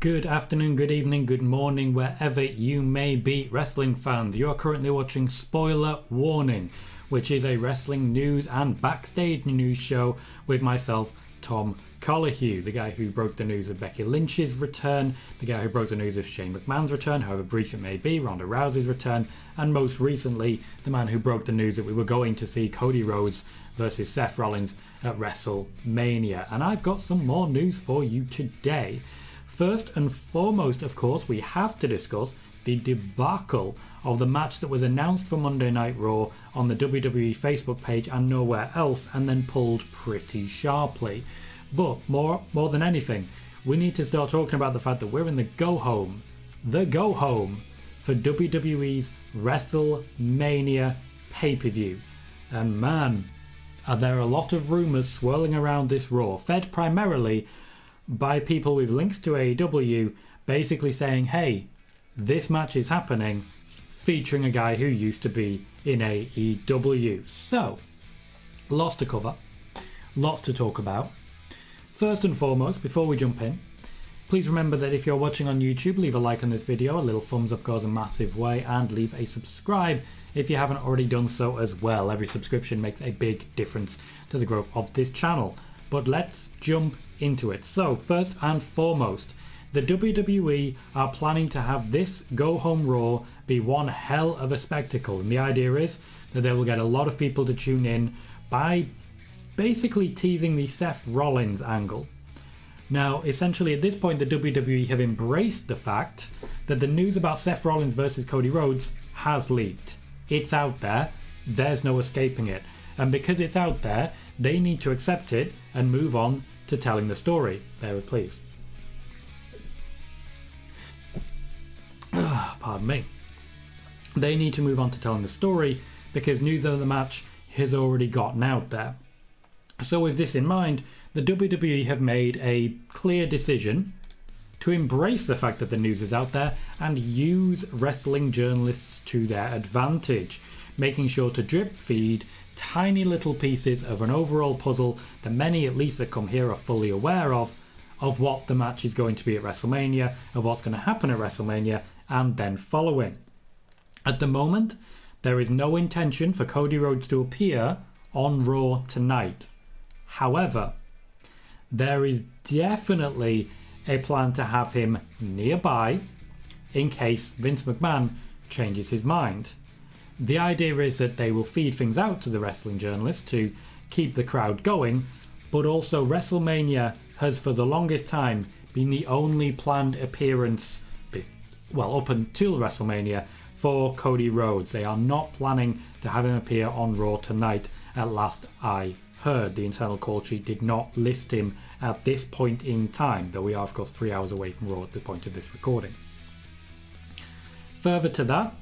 Good afternoon, good evening, good morning, wherever you may be, wrestling fans. You are currently watching Spoiler Warning, which is a wrestling news and backstage news show with myself, Tom Colahue, the guy who broke the news of Becky Lynch's return, the guy who broke the news of Shane McMahon's return, however brief it may be, Ronda Rousey's return, and most recently, the man who broke the news that we were going to see Cody Rhodes versus Seth Rollins at WrestleMania. And I've got some more news for you today. First and foremost, of course, we have to discuss the debacle of the match that was announced for Monday Night Raw on the WWE Facebook page and nowhere else, and then pulled pretty sharply. But more than anything, we need to start talking about the fact that we're in the go-home for WWE's WrestleMania pay-per-view. And man, are there a lot of rumours swirling around this Raw, fed primarily by people with links to AEW, basically saying, hey, this match is happening, featuring a guy who used to be in AEW. So, lots to cover, lots to talk about. First and foremost, before we jump in, please remember that if you're watching on YouTube, leave a like on this video, a little thumbs up goes a massive way, and leave a subscribe if you haven't already done so as well. Every subscription makes a big difference to the growth of this channel. But let's jump into it. So, first and foremost, the WWE are planning to have this go-home Raw be one hell of a spectacle. And the idea is that they will get a lot of people to tune in by basically teasing the Seth Rollins angle. Now, essentially at this point, the WWE have embraced the fact that the news about Seth Rollins versus Cody Rhodes has leaked. It's out there. There's no escaping it. And because it's out there, they need to accept it and move on to telling the story. Bear with, please. Pardon me. They need to move on to telling the story because news of the match has already gotten out there. So with this in mind, the WWE have made a clear decision to embrace the fact that the news is out there and use wrestling journalists to their advantage, making sure to drip feed tiny little pieces of an overall puzzle that many, at least that come here, are fully aware of what the match is going to be at WrestleMania, of what's going to happen at WrestleMania, and then following. At the moment, there is no intention for Cody Rhodes to appear on Raw tonight. However, there is definitely a plan to have him nearby in case Vince McMahon changes his mind. The idea is that they will feed things out to the wrestling journalists to keep the crowd going, but also WrestleMania has for the longest time been the only planned appearance, well, up until WrestleMania, for Cody Rhodes. They are not planning to have him appear on Raw tonight, at last I heard. The internal call sheet did not list him at this point in time, though we are of course 3 hours away from Raw at the point of this recording. Further to that,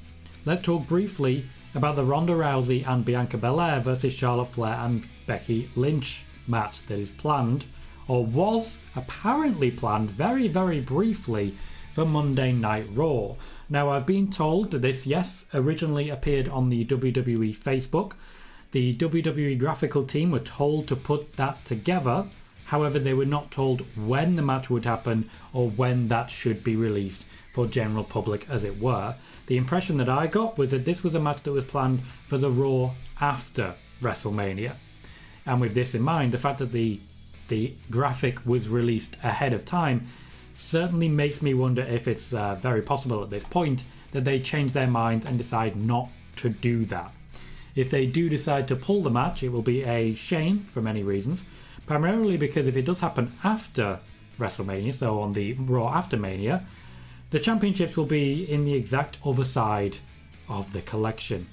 let's talk briefly about the Ronda Rousey and Bianca Belair versus Charlotte Flair and Becky Lynch match that is planned, or was apparently planned very, very briefly for Monday Night Raw. Now, I've been told that this, yes, originally appeared on the WWE Facebook. The WWE graphical team were told to put that together. However, they were not told when the match would happen or when that should be released for general public, as it were. The impression that I got was that this was a match that was planned for the Raw after WrestleMania. And with this in mind, the fact that the graphic was released ahead of time certainly makes me wonder if it's very possible at this point that they change their minds and decide not to do that. If they do decide to pull the match, it will be a shame for many reasons, primarily because if it does happen after WrestleMania, so on the Raw after Mania, the championships will be in the exact other side of the collection.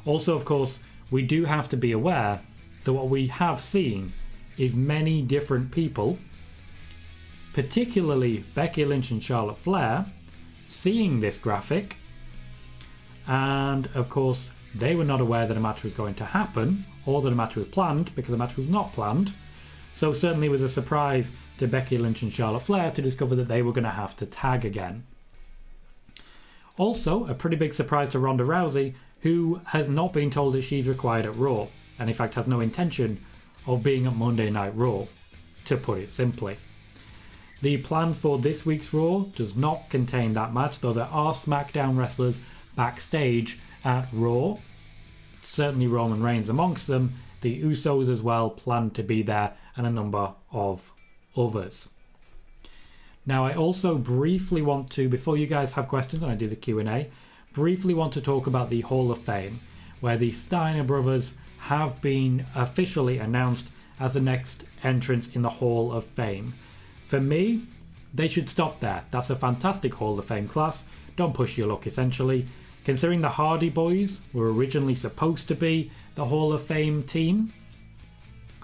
Also, of course, we do have to be aware that what we have seen is many different people, particularly Becky Lynch and Charlotte Flair, seeing this graphic, and of course they were not aware that a match was going to happen or that a match was planned, because the match was not planned. So certainly it was a surprise to Becky Lynch and Charlotte Flair to discover that they were going to have to tag again. Also, a pretty big surprise to Ronda Rousey, who has not been told that she's required at Raw, and in fact has no intention of being at Monday Night Raw, to put it simply. The plan for this week's Raw does not contain that match, though there are SmackDown wrestlers backstage at Raw. Certainly Roman Reigns amongst them. The Usos as well plan to be there, and a number of others. Now, I also briefly want to, before you guys have questions when I do the Q&A, briefly want to talk about the Hall of Fame, where the Steiner brothers have been officially announced as the next entrance in the Hall of Fame. For me, they should stop there. That's a fantastic Hall of Fame class. Don't push your luck, essentially. Considering the Hardy Boys were originally supposed to be the Hall of Fame team,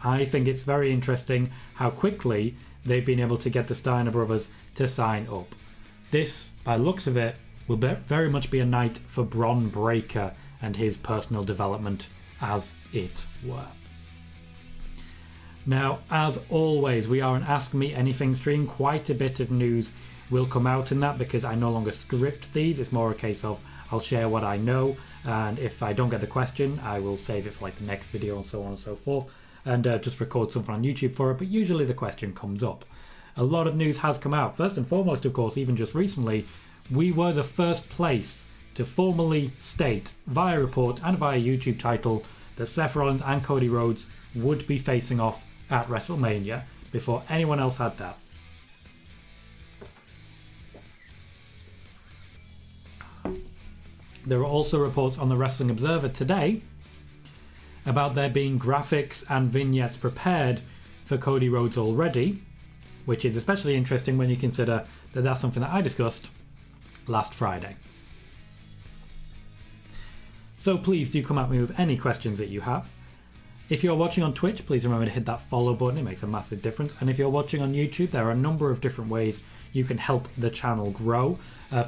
I think it's very interesting how quickly they've been able to get the Steiner brothers to sign up. This, by looks of it, will very much be a night for Bron Breakker and his personal development, as it were. Now, as always, we are an Ask Me Anything stream. Quite a bit of news will come out in that because I no longer script these. It's more a case of I'll share what I know, and if I don't get the question, I will save it for like the next video and so on and so forth, and just record something on YouTube for it, but usually the question comes up. A lot of news has come out. First and foremost, of course, even just recently, we were the first place to formally state via report and via YouTube title that Seth Rollins and Cody Rhodes would be facing off at WrestleMania before anyone else had that. There are also reports on the Wrestling Observer today about there being graphics and vignettes prepared for Cody Rhodes already, which is especially interesting when you consider that that's something that I discussed last Friday. So please do come at me with any questions that you have. If you're watching on Twitch, please remember to hit that follow button. It makes a massive difference. And if you're watching on YouTube, there are a number of different ways you can help the channel grow.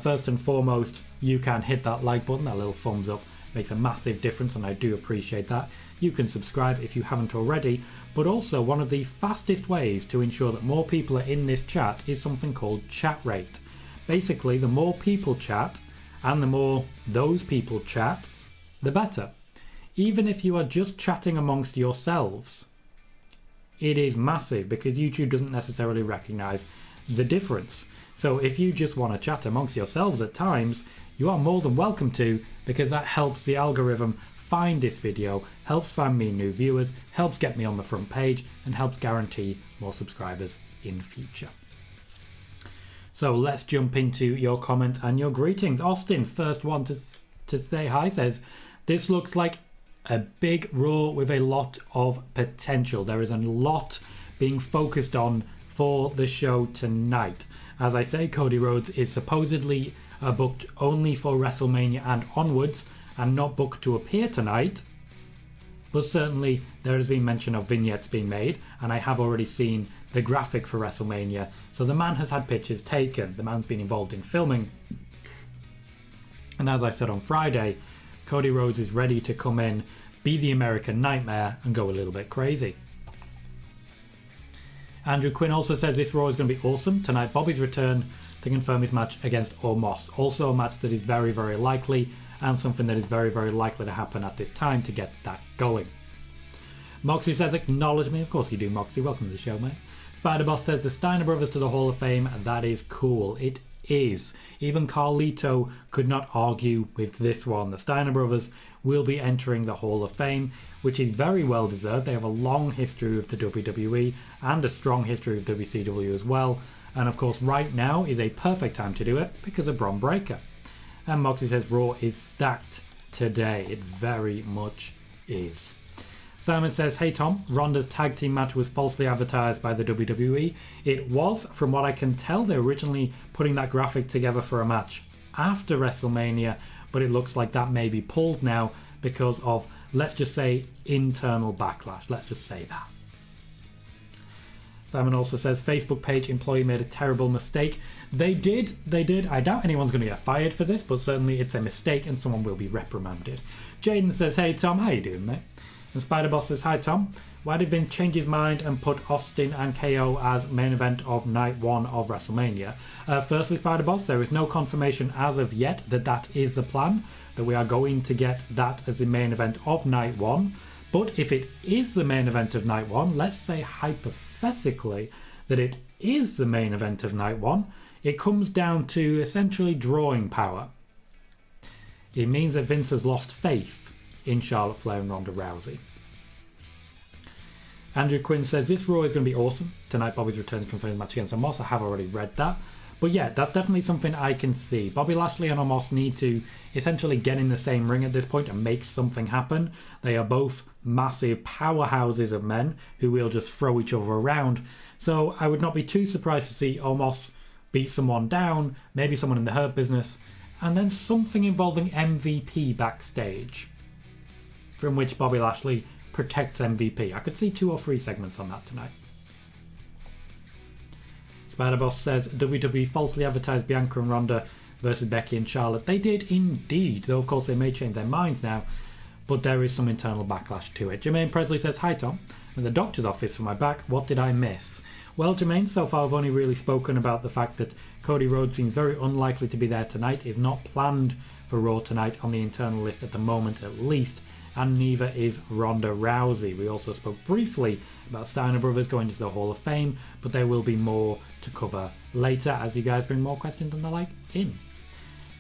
First and foremost, you can hit that like button, that little thumbs up. It makes a massive difference, and I do appreciate that. You can subscribe if you haven't already, but also one of the fastest ways to ensure that more people are in this chat is something called chat rate. Basically, the more people chat and the more those people chat, the better. Even if you are just chatting amongst yourselves, it is massive because YouTube doesn't necessarily recognize the difference. So if you just want to chat amongst yourselves at times, you are more than welcome to, because that helps the algorithm find this video, helps find me new viewers, helps get me on the front page, and helps guarantee more subscribers in future. So let's jump into your comment and your greetings. Austin, first one to say hi, says, this looks like a big Raw with a lot of potential. There is a lot being focused on for the show tonight. As I say, Cody Rhodes is supposedly booked only for WrestleMania and onwards, and not booked to appear tonight. But certainly there has been mention of vignettes being made, and I have already seen the graphic for WrestleMania. So the man has had pictures taken. The man's been involved in filming. And as I said on Friday, Cody Rhodes is ready to come in, be the American Nightmare, and go a little bit crazy. Andrew Quinn also says this Raw is going to be awesome. Tonight, Bobby's return to confirm his match against Omos. Also a match that is very, very likely, and something that is very, very likely to happen at this time to get that going. Moxie says, acknowledge me. Of course you do, Moxie. Welcome to the show, mate. Spider-Boss says, the Steiner brothers to the Hall of Fame. That is cool. It is. Even Carlito could not argue with this one. The Steiner brothers will be entering the Hall of Fame, which is very well deserved. They have a long history with the WWE and a strong history with WCW as well. And of course, right now is a perfect time to do it because of Bron Breakker. And Moxie says Raw is stacked today. It very much is. Simon says, hey Tom, Ronda's tag team match was falsely advertised by the WWE. It was. From what I can tell, they're originally putting that graphic together for a match after WrestleMania, but it looks like that may be pulled now because of, let's just say, internal backlash. Let's just say that. Simon also says, Facebook page employee made a terrible mistake. They did. I doubt anyone's going to get fired for this, but certainly it's a mistake and someone will be reprimanded. Jaden says, hey Tom, how you doing, mate? And Spider-Boss says, hi Tom, why did Vince change his mind and put Austin and KO as main event of night one of WrestleMania? Firstly, Spider-Boss, there is no confirmation as of yet that that is the plan, that we are going to get that as the main event of night one. But if it is the main event of night one, let's say hypothetically that it is the main event of night one, it comes down to essentially drawing power. It means that Vince has lost faith in Charlotte Flair and Ronda Rousey. Andrew Quinn says, this Raw is going to be awesome. Tonight, Bobby's return to confirm the match against Omos. I have already read that. But yeah, that's definitely something I can see. Bobby Lashley and Omos need to essentially get in the same ring at this point and make something happen. They are both massive powerhouses of men who will just throw each other around. So I would not be too surprised to see Omos beat someone down, maybe someone in the Hurt Business, and then something involving MVP backstage, from which Bobby Lashley protects MVP. I could see 2 or 3 segments on that tonight. Spider-Boss says, WWE falsely advertised Bianca and Ronda versus Becky and Charlotte. They did indeed, though of course they may change their minds now, but there is some internal backlash to it. Jermaine Presley says, hi Tom, in the doctor's office for my back, what did I miss? Well, Jermaine, so far I've only really spoken about the fact that Cody Rhodes seems very unlikely to be there tonight, is not planned for Raw tonight on the internal list at the moment at least, and neither is Ronda Rousey. We also spoke briefly about Steiner Brothers going into the Hall of Fame, but there will be more to cover later as you guys bring more questions and the like in.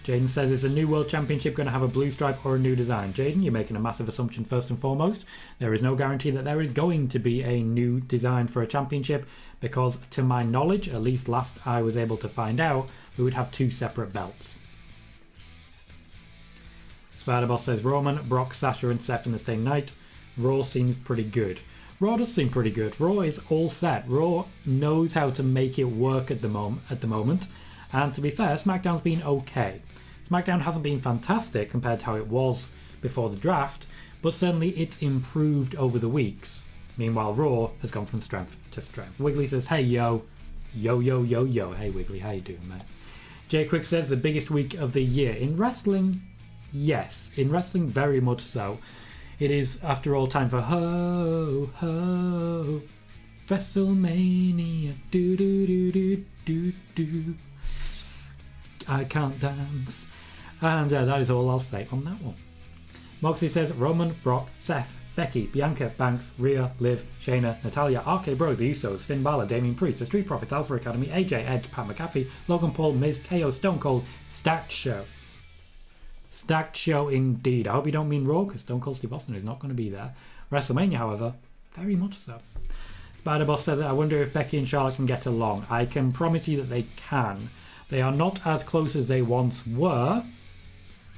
Jaden says, is a new World Championship going to have a blue stripe or a new design? Jaden, you're making a massive assumption first and foremost. There is no guarantee that there is going to be a new design for a championship because, to my knowledge, at least last I was able to find out, we would have 2 separate belts. Spider-Boss says, Roman, Brock, Sasha and Seth in the same night. Raw seems pretty good. Raw does seem pretty good. Raw is all set. Raw knows how to make it work at the moment. And to be fair, SmackDown's been okay. SmackDown hasn't been fantastic compared to how it was before the draft, but certainly it's improved over the weeks. Meanwhile, Raw has gone from strength to strength. Wiggly says, hey yo. Yo yo yo yo. Hey Wiggly, how you doing, mate? Jay Quick says, the biggest week of the year. In wrestling, yes. In wrestling, very much so. It is, after all, time for ho ho WrestleMania. Do do do do do do. I can't dance. And that is all I'll say on that one. Moxie says, Roman, Brock, Seth, Becky, Bianca, Banks, Rhea, Liv, Shayna, Natalya, RK Bro, The Usos, Finn Balor, Damien Priest, The Street Profits, Alpha Academy, AJ, Edge, Pat McAfee, Logan Paul, Miz, KO, Stone Cold. Stacked show. Stacked show indeed. I hope you don't mean Raw, because Stone Cold Steve Austin is not going to be there. WrestleMania, however, very much so. Spider-Boss says, I wonder if Becky and Charlotte can get along. I can promise you that they can. They are not as close as they once were.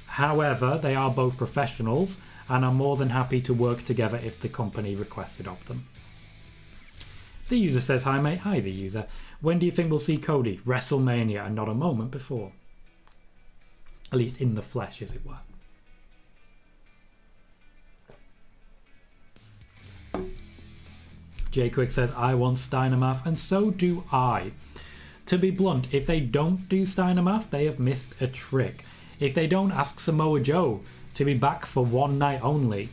However, they are both professionals and are more than happy to work together if the company requests it of them. The user says, hi mate. Hi the user. When do you think we'll see Cody? WrestleMania and not a moment before. At least in the flesh, as it were. Jay Quick says, I want Steiner Math, and so do I. To be blunt, if they don't do Steiner Math, they have missed a trick. If they don't ask Samoa Joe to be back for one night only,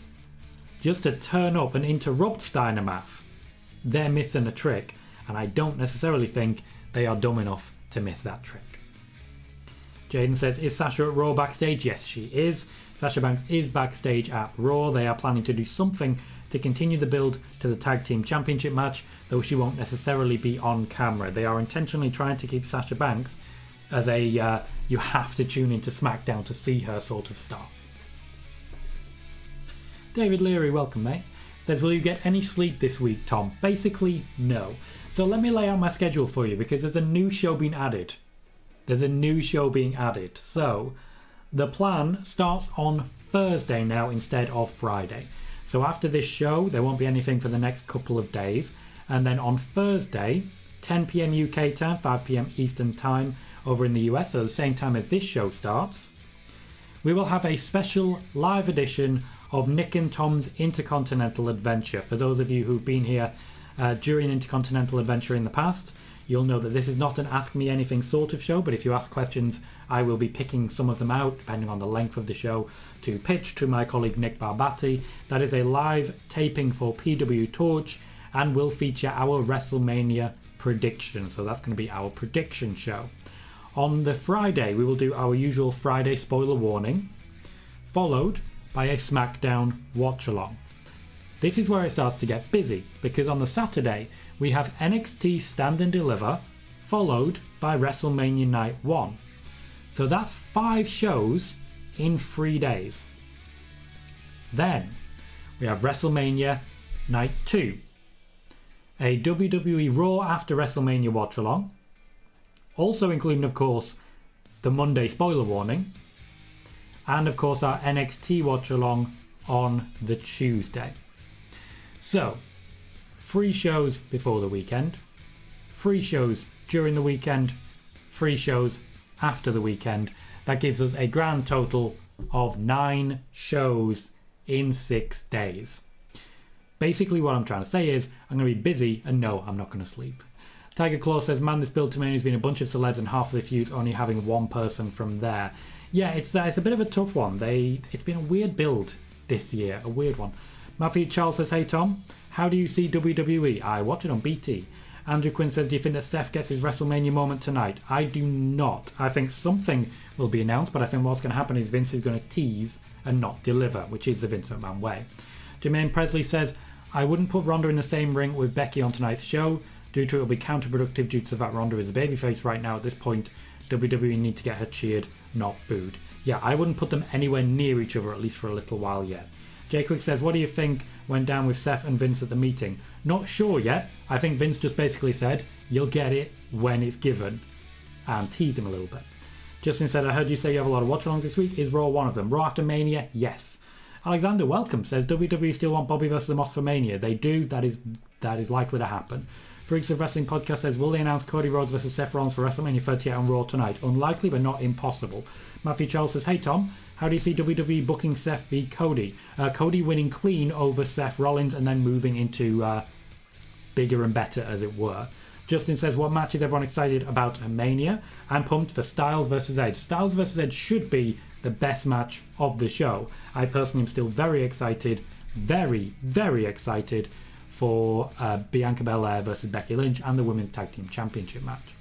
just to turn up and interrupt Steiner Math, they're missing a trick, and I don't necessarily think they are dumb enough to miss that trick. Jaden says, is Sasha at Raw backstage? Yes, she is. Sasha Banks is backstage at Raw. They are planning to do something to continue the build to the Tag Team Championship match, though she won't necessarily be on camera. They are intentionally trying to keep Sasha Banks as a you have to tune into SmackDown to see her sort of star. David Leary, welcome mate. Says, will you get any sleep this week, Tom? Basically, no. So let me lay out my schedule for you, because there's a new show being added. So the plan starts on Thursday now instead of Friday. So after this show, there won't be anything for the next couple of days. And then on Thursday, 10 p.m. UK time, 5 p.m. Eastern time over in the US, so the same time as this show starts, we will have a special live edition of Nick and Tom's Intercontinental Adventure. For those of you who've been here during Intercontinental Adventure in the past, you'll know that this is not an Ask Me Anything sort of show, but if you ask questions, I will be picking some of them out, depending on the length of the show, to pitch to my colleague Nick Barbati. That is a live taping for PW Torch, and will feature our WrestleMania prediction. So that's going to be our prediction show. On the Friday, we will do our usual Friday spoiler warning, followed by a SmackDown watch-along. This is where it starts to get busy, because on the Saturday, we have NXT Stand and Deliver, followed by WrestleMania Night 1. So that's 5 shows in 3 days. Then we have WrestleMania Night 2, a WWE Raw after WrestleMania watch along, also including, of course, the Monday spoiler warning, and of course our NXT watch along on the Tuesday. So 3 shows before the weekend, 3 shows during the weekend, 3 shows after the weekend. That gives us a grand total of 9 shows in 6 days. Basically what I'm trying to say is I'm going to be busy, and no, I'm not going to sleep. Tiger Claw says, man, this build to Mania has been a bunch of celebs and half of the feud only having one person from there. Yeah, it's a bit of a tough one. It's been a weird build this year, a weird one. Matthew Charles says, hey Tom, how do you see WWE? I watch it on BT. Andrew Quinn says, do you think that Seth gets his WrestleMania moment tonight? I do not. I think something will be announced, but I think what's going to happen is Vince is going to tease and not deliver, which is the Vince McMahon way. Jermaine Presley says, I wouldn't put Ronda in the same ring with Becky on tonight's show, due to it will be counterproductive due to the fact Ronda is a babyface right now at this point. WWE need to get her cheered, not booed. Yeah, I wouldn't put them anywhere near each other, at least for a little while yet. Jay Quick says, what do you think went down with Seth and Vince at the meeting? Not sure yet. I think Vince just basically said, you'll get it when it's given, and teased him a little bit. Justin said, I heard you say you have a lot of watch-alongs this week. Is Raw one of them? Raw after Mania? Yes. Alexander Welcome says, WWE still want Bobby versus the Moss for Mania. They do. That is likely to happen. Freaks of Wrestling podcast says, will they announce Cody Rhodes versus Seth Rollins for WrestleMania 38 on Raw tonight? Unlikely, but not impossible. Matthew Charles says, hey Tom, how do you see WWE booking Seth v Cody? Cody winning clean over Seth Rollins and then moving into bigger and better, as it were. Justin says, what match is everyone excited about at Mania? I'm pumped for Styles versus Edge. Styles versus Edge should be the best match of the show. I personally am still very excited, very, very excited for Bianca Belair versus Becky Lynch and the Women's Tag Team Championship match.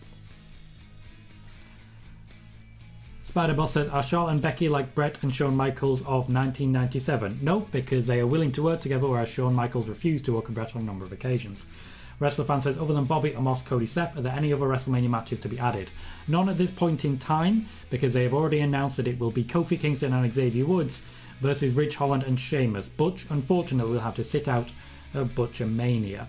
Spider Boss says, are Charlotte and Becky like Brett and Shawn Michaels of 1997? No, because they are willing to work together, whereas Shawn Michaels refused to work with Brett on a number of occasions. Wrestler Fan says, other than Bobby, Amos, Cody, Seth, are there any other WrestleMania matches to be added? None at this point in time, because they have already announced that it will be Kofi Kingston and Xavier Woods versus Ridge Holland and Sheamus. Butch, unfortunately, will have to sit out of Butcher Mania.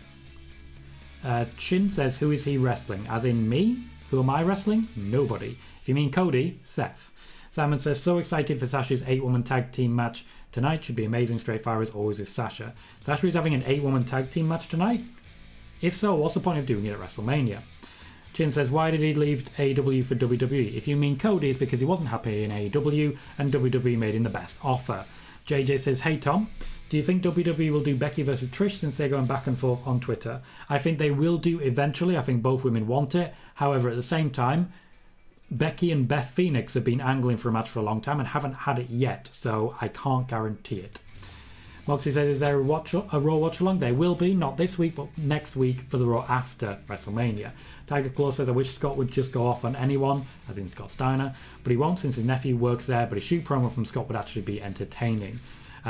Chin says, who is he wrestling? As in me? Who am I wrestling? Nobody. If you mean Cody, Seth. Simon says, so excited for Sasha's 8-woman tag team match tonight. Should be amazing, straight fire as always with Sasha. Sasha is having an 8-woman tag team match tonight? If so, what's the point of doing it at WrestleMania? Chin says, why did he leave AEW for WWE? If you mean Cody, it's because he wasn't happy in AEW and WWE made him the best offer. JJ says, hey Tom, do you think WWE will do Becky versus Trish since they're going back and forth on Twitter? I think they will do eventually. I think both women want it. However, at the same time, Becky and Beth Phoenix have been angling for a match for a long time and haven't had it yet, so I can't guarantee it. Moxie says, is there a Raw watch along? There will be, not this week, but next week for the Raw after WrestleMania. Tiger Claw says, I wish Scott would just go off on anyone, as in Scott Steiner, but he won't since his nephew works there, but a shoot promo from Scott would actually be entertaining.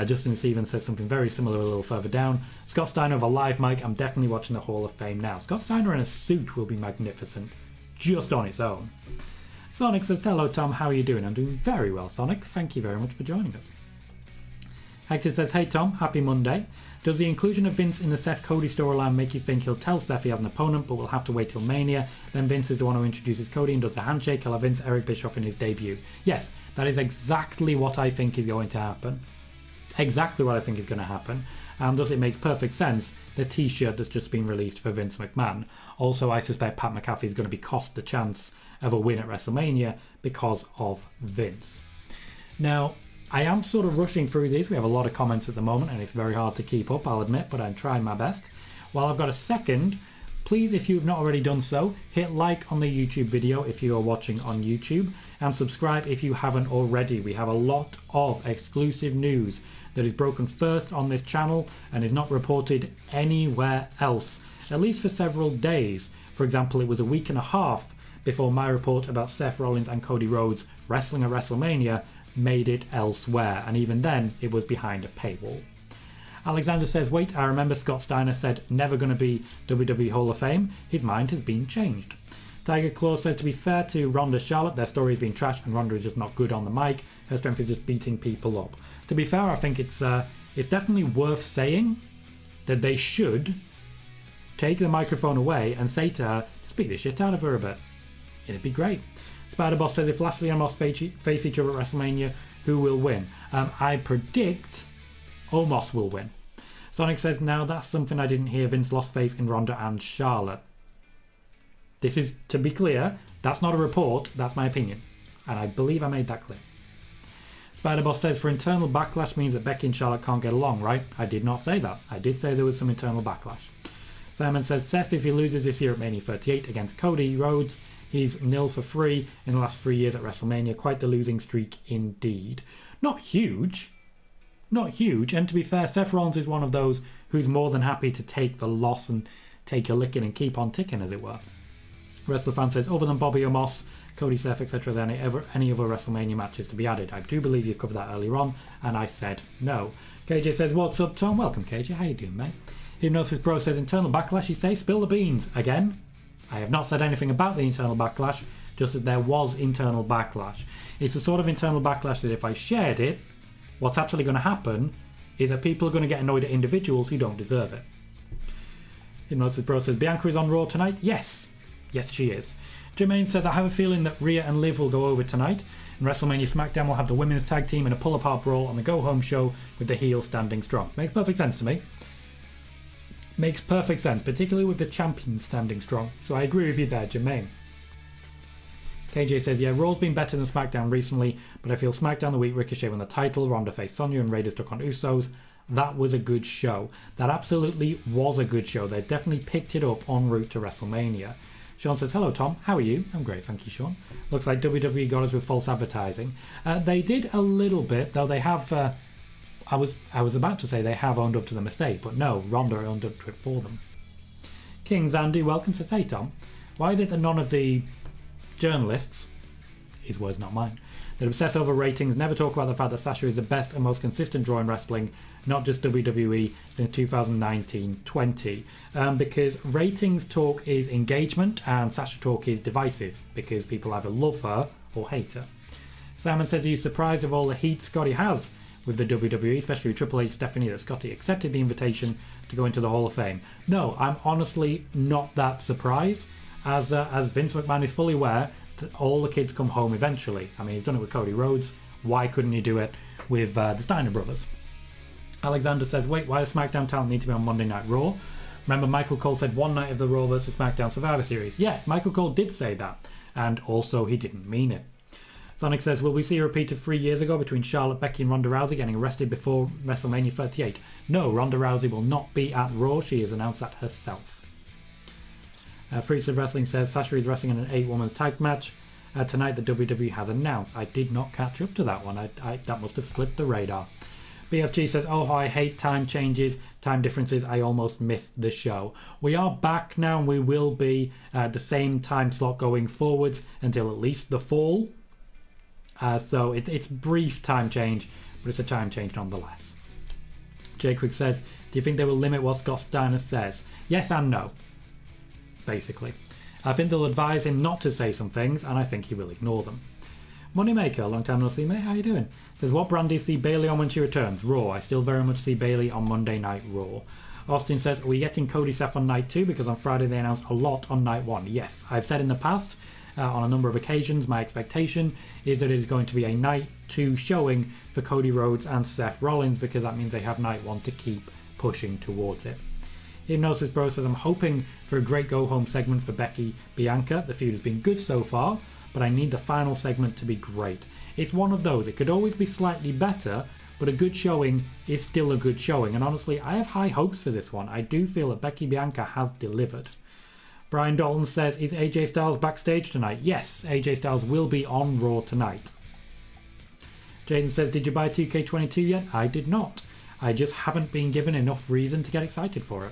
Justin Stevens says something very similar a little further down. Scott Steiner with a live mic, I'm definitely watching the Hall of Fame now. Scott Steiner in a suit will be magnificent, just on its own. Sonic says, hello Tom, how are you doing? I'm doing very well, Sonic. Thank you very much for joining us. Hector says, hey Tom, happy Monday. Does the inclusion of Vince in the Seth Cody storyline make you think he'll tell Seth he has an opponent but will have to wait till Mania? Then Vince is the one who introduces Cody and does the handshake. He'll have Vince Eric Bischoff in his debut. Yes, that is exactly what I think is going to happen. Exactly what I think is going to happen. And thus it makes perfect sense, the t-shirt that's just been released for Vince McMahon. Also, I suspect Pat McAfee is going to be cost the chance of a win at WrestleMania because of Vince. Now, I am sort of rushing through these. We have a lot of comments at the moment and it's very hard to keep up, I'll admit, but I'm trying my best. While I've got a second, please, if you've not already done so, hit like on the YouTube video if you are watching on YouTube and subscribe if you haven't already. We have a lot of exclusive news that is broken first on this channel and is not reported anywhere else, at least for several days. For example, it was a week and a half before my report about Seth Rollins and Cody Rhodes wrestling at WrestleMania made it elsewhere, and even then it was behind a paywall. Alexander says, wait, I remember Scott Steiner said never going to be WWE Hall of Fame. His mind has been changed. Tiger Claw says, to be fair to Ronda Charlotte, their story has been trashed and Ronda is just not good on the mic. Her strength is just beating people up. To be fair, I think it's definitely worth saying that they should take the microphone away and say to her, just beat the shit out of her a bit. It'd be great. Spider-Boss says, if Lashley and Moss face each other at WrestleMania, who will win? I predict Omos will win. Sonic says, now that's something I didn't hear. Vince lost faith in Ronda and Charlotte. This is, to be clear, that's not a report, that's my opinion. And I believe I made that clear. Spider-Boss says, for internal backlash means that Becky and Charlotte can't get along, right? I did not say that. I did say there was some internal backlash. Simon says, Seth, if he loses this year at Mania 38 against Cody Rhodes, he's 0-for-3 in the last 3 years at WrestleMania. Quite the losing streak indeed. Not huge. Not huge. And to be fair, Seth Rollins is one of those who's more than happy to take the loss and take a licking and keep on ticking, as it were. Wrestler fan says, other than Bobby or Moss, Cody, Seth, etc., any other WrestleMania matches to be added? I do believe you covered that earlier on, and I said no. KJ says, what's up, Tom? Welcome, KJ. How you doing, mate? Hypnosis Bro says, internal backlash, you say? Spill the beans. Again, I have not said anything about the internal backlash, just that there was internal backlash. It's the sort of internal backlash that if I shared it, what's actually going to happen is that people are going to get annoyed at individuals who don't deserve it. Hypnosis Bro says, Bianca is on Raw tonight? Yes. Yes, she is. Jermaine says, I have a feeling that Rhea and Liv will go over tonight, and WrestleMania SmackDown will have the women's tag team in a pull-apart brawl on the go-home show with the heel standing strong. Makes perfect sense to me. Makes perfect sense, particularly with the champion standing strong. So I agree with you there, Jermaine. KJ says, yeah, Raw's been better than SmackDown recently, but I feel SmackDown the week Ricochet won the title, Ronda faced Sonya and Raiders took on Usos. That was a good show. That absolutely was a good show. They definitely picked it up en route to WrestleMania. Sean says, hello Tom, how are you? I'm great, thank you, Sean. Looks like WWE got us with false advertising. They did a little bit, though they have, I was about to say they have owned up to the mistake, but no, Ronda owned up to it for them. Kings Andy, welcome to say, Tom, why is it that none of the journalists, his words not mine, that obsess over ratings never talk about the fact that Sasha is the best and most consistent draw in wrestling, not just WWE, since 2019-20. Because ratings talk is engagement and Sasha talk is divisive, because people either love her or hate her. Simon says he's surprised of all the heat Scotty has with the WWE, especially with Triple H Stephanie, that Scotty accepted the invitation to go into the Hall of Fame. No, I'm honestly not that surprised, as Vince McMahon is fully aware that all the kids come home eventually. I mean, he's done it with Cody Rhodes. Why couldn't he do it with the Steiner brothers? Alexander says, wait, why does SmackDown talent need to be on Monday Night Raw? Remember, Michael Cole said one night of the Raw vs. SmackDown Survivor Series. Yeah, Michael Cole did say that, and also he didn't mean it. Sonic says, will we see a repeat of 3 years ago between Charlotte, Becky and Ronda Rousey getting arrested before WrestleMania 38? No, Ronda Rousey will not be at Raw. She has announced that herself. Freaks of Wrestling says, Sasha is wrestling in an 8-woman tag match tonight that WWE has announced. I did not catch up to that one. That must have slipped the radar. BFG says, oh, I hate time changes, time differences. I almost missed the show. We are back now, and we will be the same time slot going forwards until at least the fall. So it's brief time change, but it's a time change nonetheless. Jay Quick says, do you think they will limit what Scott Steiner says? Yes and no, basically. I think they'll advise him not to say some things, and I think he will ignore them. Moneymaker, long time no see, mate. How you doing? Says, what brand do you see Bayley on when she returns? Raw. I still very much see Bayley on Monday Night Raw. Austin says, are we getting Cody Seth on night 2? Because on Friday they announced a lot on night 1. Yes, I've said in the past, on a number of occasions, my expectation is that it is going to be a night 2 showing for Cody Rhodes and Seth Rollins, because that means they have night 1 to keep pushing towards it. Hypnosis Bro says, I'm hoping for a great go-home segment for Becky Bianca. The feud has been good so far, but I need the final segment to be great. It's one of those. It could always be slightly better, but a good showing is still a good showing. And honestly, I have high hopes for this one. I do feel that Becky Bianca has delivered. Brian Dalton says, is AJ Styles backstage tonight? Yes, AJ Styles will be on Raw tonight. Jaden says, did you buy 2K22 yet? I did not. I just haven't been given enough reason to get excited for it.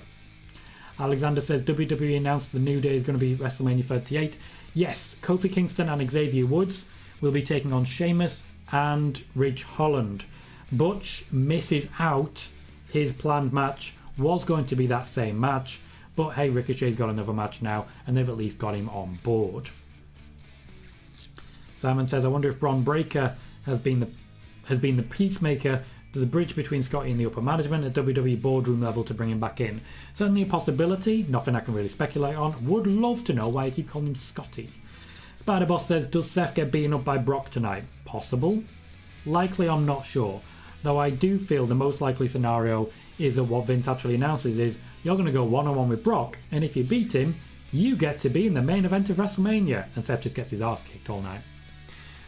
Alexander says, WWE announced the New Day is going to be WrestleMania 38. Yes, Kofi Kingston and Xavier Woods will be taking on Sheamus and Ridge Holland. Butch misses out his planned match was going to be that same match, but hey, Ricochet's got another match now, and they've at least got him on board. Simon says, I wonder if Bron Breakker has been the peacemaker to the bridge between Scotty and the upper management at WWE boardroom level to bring him back in. Certainly a possibility, nothing I can really speculate on. Would love to know why I keep calling him Scotty. Spider Boss says, does Seth get beaten up by Brock tonight? Possible. Likely, I'm not sure. Though I do feel the most likely scenario is that what Vince actually announces is, you're going to go one-on-one with Brock, and if you beat him, you get to be in the main event of WrestleMania. And Seth just gets his ass kicked all night.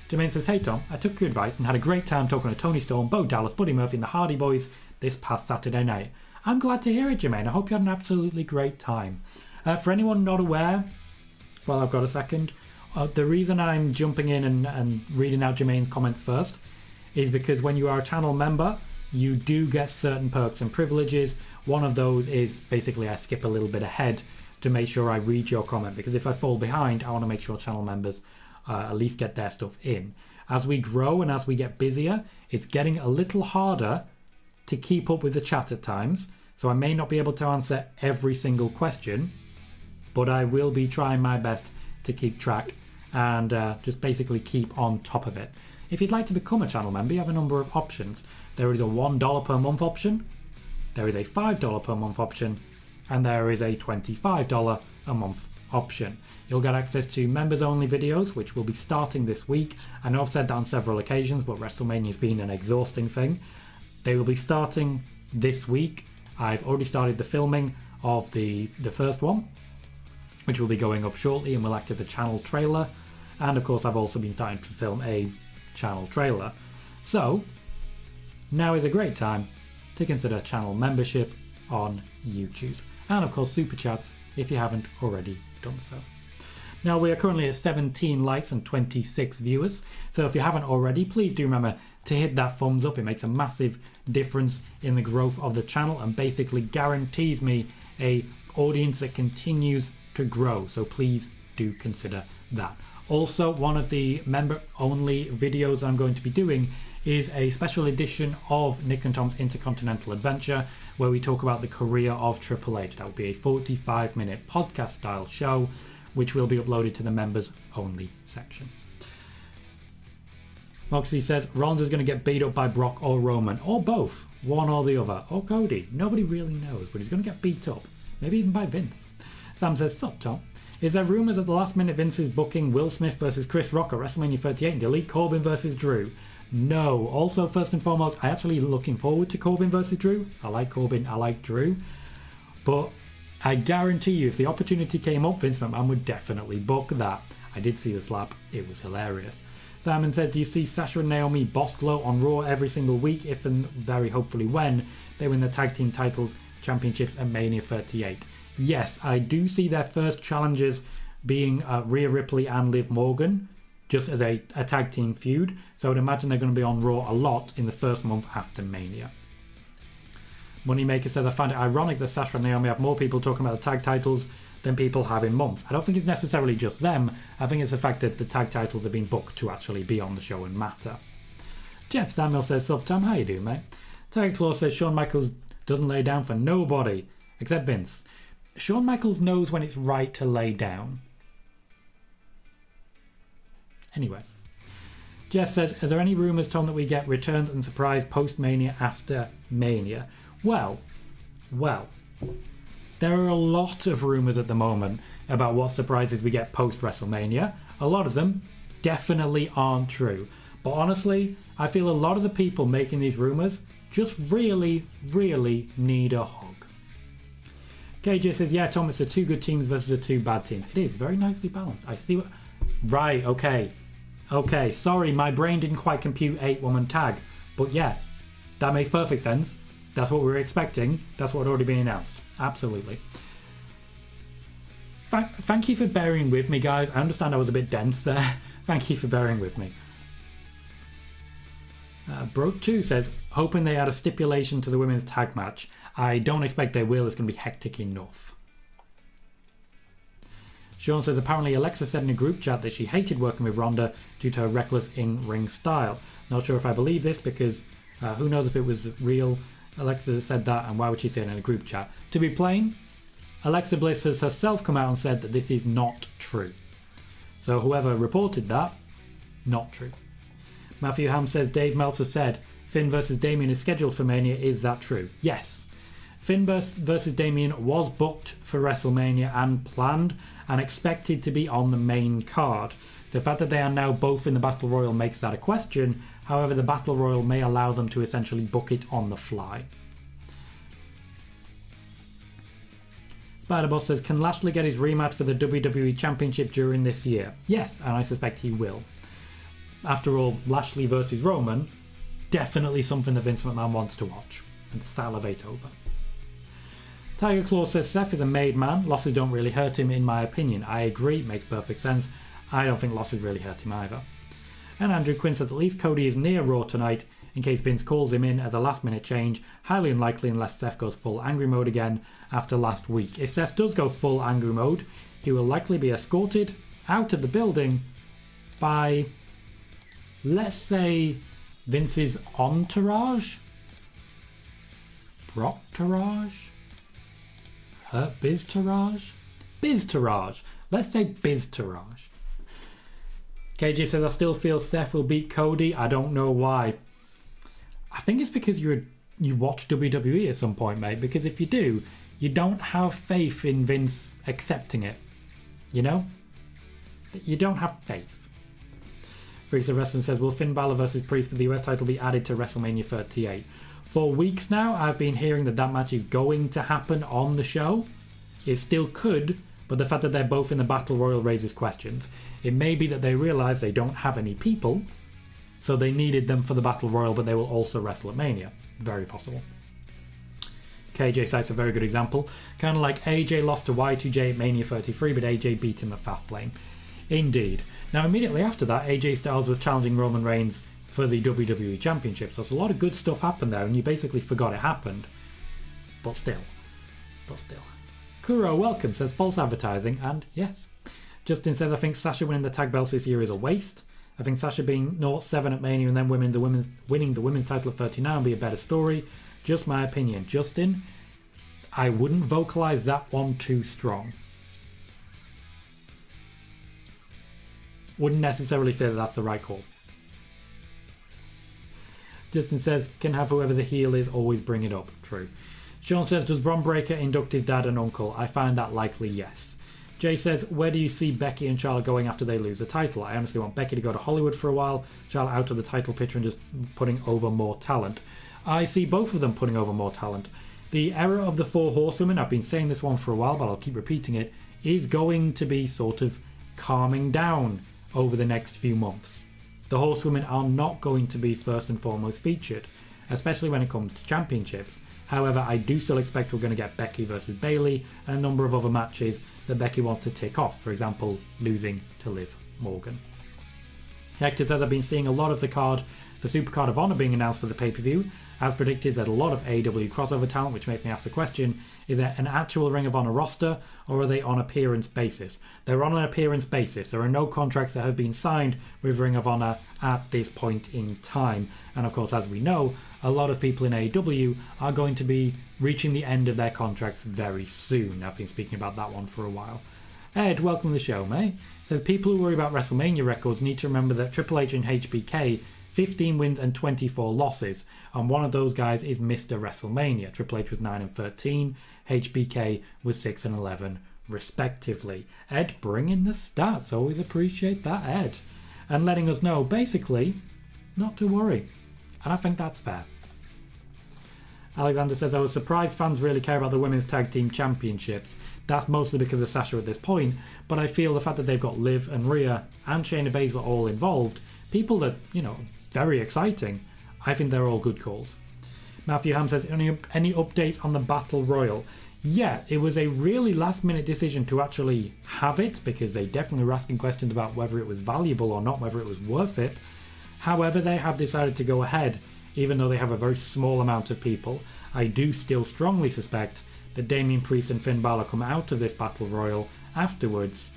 Jermaine says, hey Tom, I took your advice and had a great time talking to Tony Storm, Bo Dallas, Buddy Murphy and the Hardy Boys this past Saturday night. I'm glad to hear it, Jermaine. I hope you had an absolutely great time. For anyone not aware, well, I've got a second. The reason I'm jumping in and reading out Jermaine's comments first is because when you are a channel member, you do get certain perks and privileges. One of those is basically I skip a little bit ahead to make sure I read your comment, because if I fall behind, I want to make sure channel members at least get their stuff in. As we grow and as we get busier, it's getting a little harder to keep up with the chat at times, so I may not be able to answer every single question, but I will be trying my best to keep track and just basically keep on top of it. If you'd like to become a channel member, you have a number of options. There is a $1 per month option, there is a $5 per month option, and there is a $25 a month option. You'll get access to members-only videos, which will be starting this week. I know I've said that on several occasions, but WrestleMania's been an exhausting thing. They will be starting this week. I've already started the filming of the first one, which will be going up shortly, and we'll act as a channel trailer. And of course, I've also been starting to film a channel trailer. So, now is a great time to consider channel membership on YouTube. And of course, super chats if you haven't already done so. Now, we are currently at 17 likes and 26 viewers, so if you haven't already, please do remember to hit that thumbs up. It makes a massive difference in the growth of the channel and basically guarantees me a audience that continues to grow, so please do consider that. Also, one of the member-only videos I'm going to be doing is a special edition of Nick and Tom's Intercontinental Adventure, where we talk about the career of Triple H. That will be a 45-minute podcast-style show, which will be uploaded to the members only section. Moxley says Ronda's going to get beat up by Brock or Roman, or both, one or the other, or Cody. Nobody really knows, but he's going to get beat up, maybe even by Vince. Sam says, sup Tom, is there rumours at the last minute Vince is booking Will Smith versus Chris Rock at WrestleMania 38 and delete Corbin versus Drew? No. Also, first and foremost, I actually looking forward to Corbin versus Drew. I like Corbin, I like Drew, but I guarantee you, if the opportunity came up, Vince McMahon would definitely book that. I did see the slap. It was hilarious. Simon says, do you see Sasha and Naomi boss glow on Raw every single week, if and very hopefully when they win the tag team titles championships at Mania 38? Yes, I do see their first challenges being Rhea Ripley and Liv Morgan, just as a tag team feud. So I would imagine they're going to be on Raw a lot in the first month after Mania. Moneymaker says, I find it ironic that Sasha and Naomi have more people talking about the tag titles than people have in months. I don't think it's necessarily just them. I think it's the fact that the tag titles have been booked to actually be on the show and matter. Jeff Samuel says, Sup Tom, how you doing, mate? Tiger Claw says, Shawn Michaels doesn't lay down for nobody except Vince. Shawn Michaels knows when it's right to lay down. Anyway. Jeff says, are there any rumours, Tom, that we get returns and surprise post-Mania after Mania? Well, there are a lot of rumours at the moment about what surprises we get post-WrestleMania. A lot of them definitely aren't true. But honestly, I feel a lot of the people making these rumours just really, really need a hug. KJ says, yeah, Tom, it's the two good teams versus the two bad teams. It is very nicely balanced. I see what... Right, okay, sorry, my brain didn't quite compute 8-woman tag. But yeah, that makes perfect sense. That's what we were expecting. That's what had already been announced. Absolutely. Thank you for bearing with me, guys. I understand I was a bit dense there. Thank you for bearing with me. Broke2 says, hoping they add a stipulation to the women's tag match. I don't expect they will. It's going to be hectic enough. Sean says, apparently Alexa said in a group chat that she hated working with Ronda due to her reckless in-ring style. Not sure if I believe this because who knows if it was real. Alexa said that, and why would she say it in a group chat? To be plain, Alexa Bliss has herself come out and said that this is not true. So whoever reported that, not true. Matthew Ham says Dave Meltzer said Finn versus Damien is scheduled for Mania. Is that true? Yes. Finn versus Damien was booked for WrestleMania and planned and expected to be on the main card. The fact that they are now both in the Battle Royal makes that a question. However, the Battle Royal may allow them to essentially book it on the fly. Spider-Boss says, can Lashley get his rematch for the WWE Championship during this year? Yes, and I suspect he will. After all, Lashley versus Roman, definitely something that Vince McMahon wants to watch and salivate over. Tiger Claw says, Seth is a made man. Losses don't really hurt him, in my opinion. I agree, makes perfect sense. I don't think losses really hurt him either. And Andrew Quinn says, at least Cody is near Raw tonight, in case Vince calls him in as a last-minute change. Highly unlikely unless Seth goes full angry mode again after last week. If Seth does go full angry mode, he will likely be escorted out of the building by, let's say, Vince's entourage? Proctorage? Biztourage? Biztourage. Let's say Biztourage. KJ says, I still feel Seth will beat Cody. I don't know why. I think it's because you watch WWE at some point, mate. Because if you do, you don't have faith in Vince accepting it. You know? You don't have faith. Freaks of Wrestling says, will Finn Balor versus Priest for the US title be added to WrestleMania 38? For weeks now, I've been hearing that match is going to happen on the show. It still could, but the fact that they're both in the Battle Royal raises questions. It may be that they realise they don't have any people, so they needed them for the Battle Royal, but they will also wrestle at Mania. Very possible. KJ cites a very good example. Kind of like AJ lost to Y2J at Mania 33, but AJ beat him at Fastlane. Indeed. Now, immediately after that, AJ Styles was challenging Roman Reigns for the WWE Championship. So there's a lot of good stuff happened there, and you basically forgot it happened. But still. Kuro, welcome, says false advertising, and yes. Justin says, I think Sasha winning the tag belts this year is a waste. I think Sasha being 0-7 at Mania and then winning the women's title at 39 would be a better story. Just my opinion. Justin, I wouldn't vocalise that one too strong. Wouldn't necessarily say that that's the right call. Justin says, can have whoever the heel is always bring it up. True. Sean says, does Bron Breakker induct his dad and uncle? I find that likely, yes. Jay says, where do you see Becky and Charlotte going after they lose the title? I honestly want Becky to go to Hollywood for a while, Charlotte out of the title picture and just putting over more talent. I see both of them putting over more talent. The era of the Four Horsewomen, I've been saying this one for a while, but I'll keep repeating it, is going to be sort of calming down over the next few months. The Horsewomen are not going to be first and foremost featured, especially when it comes to championships. However, I do still expect we're going to get Becky versus Bayley and a number of other matches that Becky wants to tick off, for example, losing to Liv Morgan. Hector says, I've been seeing a lot of the card for Supercard of Honor being announced for the pay-per-view. As predicted, there's a lot of AEW crossover talent, which makes me ask the question, is there an actual Ring of Honor roster, or are they on appearance basis? They're on an appearance basis. There are no contracts that have been signed with Ring of Honor at this point in time. And of course, as we know, a lot of people in AEW are going to be reaching the end of their contracts very soon. I've been speaking about that one for a while. Ed, welcome to the show, mate. Says, people who worry about WrestleMania records need to remember that Triple H and HBK, 15 wins and 24 losses. And one of those guys is Mr. WrestleMania. Triple H was 9-13, HBK was 6-11, respectively. Ed, bring in the stats. Always appreciate that, Ed. And letting us know, basically, not to worry. And I think that's fair. Alexander says, I was surprised fans really care about the Women's Tag Team Championships. That's mostly because of Sasha at this point, but I feel the fact that they've got Liv and Rhea and Shayna Baszler all involved, people that, very exciting, I think they're all good calls. Matthew Ham says, any updates on the Battle Royal? Yeah, it was a really last-minute decision to actually have it, because they definitely were asking questions about whether it was valuable or not, whether it was worth it. However, they have decided to go ahead, even though they have a very small amount of people. I do still strongly suspect that Damian Priest and Finn Balor come out of this Battle Royal afterwards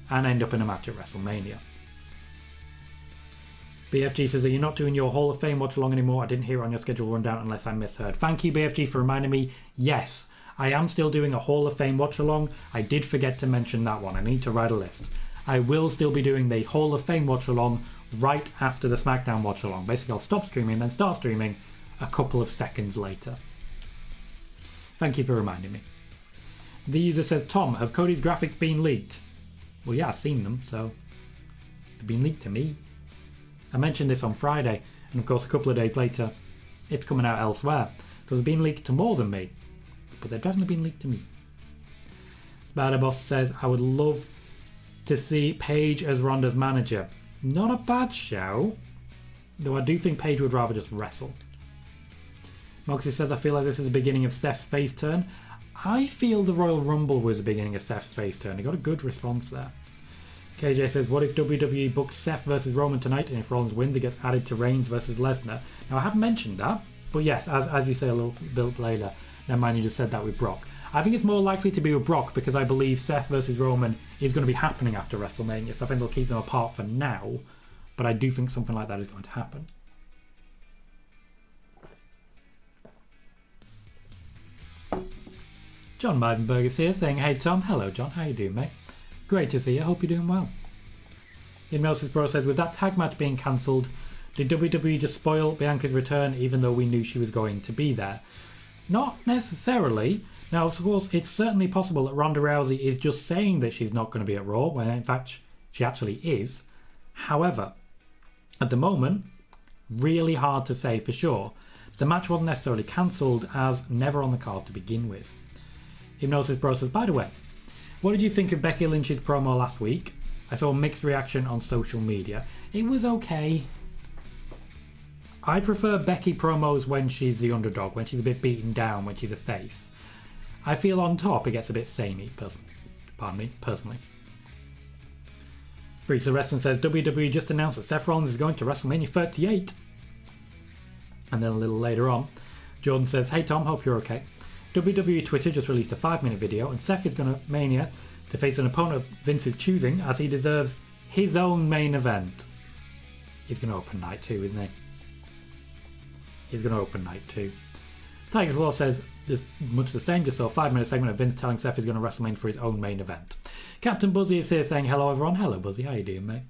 and end up in a match at WrestleMania. BFG says, are you not doing your Hall of Fame watch along anymore? I didn't hear it on your schedule rundown unless I misheard. Thank you, BFG, for reminding me. Yes, I am still doing a Hall of Fame watch along. I did forget to mention that one. I need to write a list. I will still be doing the Hall of Fame watch along right after the SmackDown watch along. Basically, I'll stop streaming and then start streaming a couple of seconds later. Thank you for reminding me. The user says, Tom, have Cody's graphics been leaked? Well, yeah, I've seen them, so they've been leaked to me. I mentioned this on Friday, and of course a couple of days later, it's coming out elsewhere. So it's been leaked to more than me, but they've definitely been leaked to me. Spider Boss says, I would love to see Paige as Ronda's manager. Not a bad show, though I do think Paige would rather just wrestle. Moxie says, I feel like this is the beginning of Steph's face turn. I feel the Royal Rumble was the beginning of Steph's face turn. He got a good response there. KJ says, what if WWE booked Seth versus Roman tonight, and if Rollins wins, it gets added to Reigns versus Lesnar? Now, I haven't mentioned that, but yes, as you say a little bit later, never mind, you just said that with Brock. I think it's more likely to be with Brock because I believe Seth versus Roman is going to be happening after WrestleMania, so I think they'll keep them apart for now, but I do think something like that is going to happen. John Meisenberg is here saying, hey Tom, hello John, how you doing mate? Great to see you, hope you're doing well. Hypnosis Bro says, with that tag match being cancelled, did WWE just spoil Bianca's return even though we knew she was going to be there? Not necessarily. Now, of course, it's certainly possible that Ronda Rousey is just saying that she's not going to be at Raw, when in fact she actually is. However, at the moment, really hard to say for sure. The match wasn't necessarily cancelled as never on the card to begin with. Hypnosis Bro says, by the way, what did you think of Becky Lynch's promo last week? I saw a mixed reaction on social media. It was okay. I prefer Becky promos when she's the underdog, when she's a bit beaten down, when she's a face. I feel on top it gets a bit samey, personally. Freaks of Wrestling says, WWE just announced that Seth Rollins is going to WrestleMania 38. And then a little later on, Jordan says, hey Tom, hope you're okay. WWE Twitter just released a 5-minute video, and Seth is going to Mania to face an opponent of Vince's choosing, as he deserves his own main event. He's going to open night 2, isn't he? He's going to open night 2. Tiger Claw says, just much the same, just saw a 5-minute segment of Vince telling Seth he's going to WrestleMania for his own main event. Captain Buzzy is here saying, hello everyone. Hello Buzzy, how you doing mate?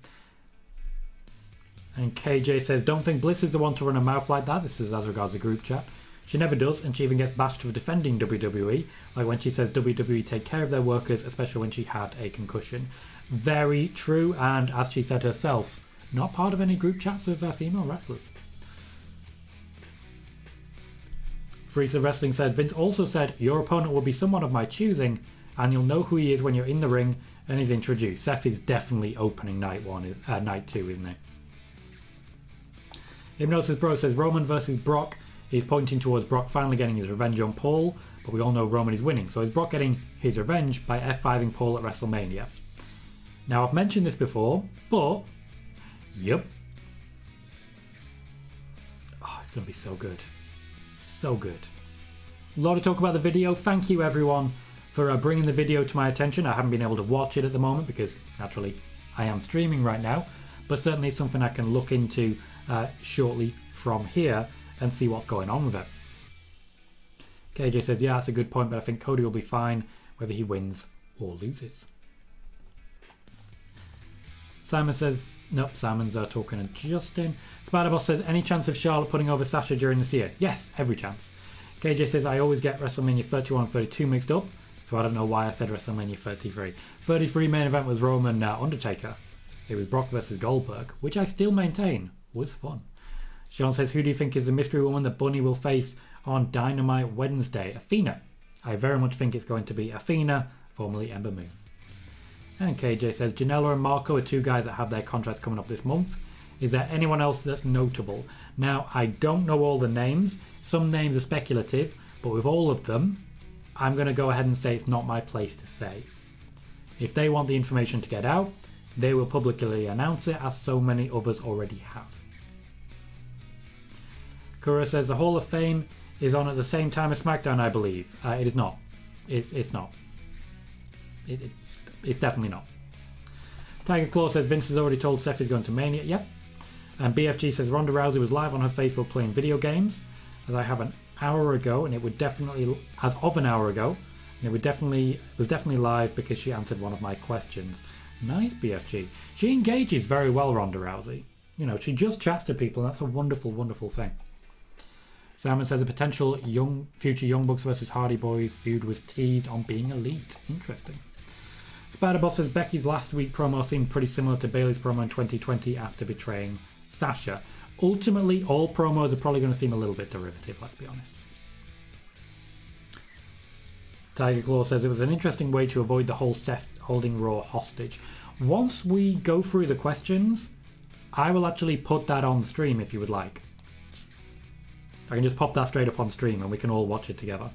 And KJ says, don't think Bliss is the one to run a mouth like that. This is as regards the group chat. She never does, and she even gets bashed for defending WWE, like when she says WWE take care of their workers, especially when she had a concussion. Very true, and as she said herself, not part of any group chats of female wrestlers. Freaks of Wrestling said, Vince also said, your opponent will be someone of my choosing, and you'll know who he is when you're in the ring and he's introduced. Seth is definitely opening night 2, isn't he? Hypnosis Bro says, Roman versus Brock. He's pointing towards Brock finally getting his revenge on Paul, but we all know Roman is winning. So is Brock getting his revenge by F5ing Paul at WrestleMania? Now, I've mentioned this before, but, yep. Oh, it's going to be so good. So good. A lot of talk about the video. Thank you, everyone, for bringing the video to my attention. I haven't been able to watch it at the moment because, naturally, I am streaming right now, but certainly it's something I can look into shortly from here and see what's going on with it. KJ says, yeah, that's a good point, but I think Cody will be fine whether he wins or loses. Simon says, nope, Simon's talking to Justin. Spider-Boss says, any chance of Charlotte putting over Sasha during this year? Yes, every chance. KJ says, I always get WrestleMania 31 and 32 mixed up, so I don't know why I said WrestleMania 33. 33 main event was Roman Undertaker. It was Brock versus Goldberg, which I still maintain was fun. Sean says, who do you think is the mystery woman that Bunny will face on Dynamite Wednesday? Athena. I very much think it's going to be Athena, formerly Ember Moon. And KJ says, Janela and Marco are two guys that have their contracts coming up this month. Is there anyone else that's notable? Now, I don't know all the names. Some names are speculative, but with all of them, I'm going to go ahead and say it's not my place to say. If they want the information to get out, they will publicly announce it, as so many others already have. Kura says the Hall of Fame is on at the same time as SmackDown, I believe. It is not. It's not. It's definitely not. Tiger Claw says Vince has already told Seth he's going to Mania. Yep. And BFG says Ronda Rousey was live on her Facebook playing video games, as I have an hour ago, and it would definitely, as of an hour ago, and it was definitely live because she answered one of my questions. Nice, BFG. She engages very well, Ronda Rousey. You know, she just chats to people, and that's a wonderful, wonderful thing. Simon says a potential future Young Bucks versus Hardy Boys feud was teased on being elite. Interesting. Spider-Boss says Becky's last week promo seemed pretty similar to Bayley's promo in 2020 after betraying Sasha. Ultimately, all promos are probably going to seem a little bit derivative, let's be honest. Tiger Claw says it was an interesting way to avoid the whole Seth holding Raw hostage. Once we go through the questions, I will actually put that on stream if you would like. I can just pop that straight up on stream and we can all watch it together.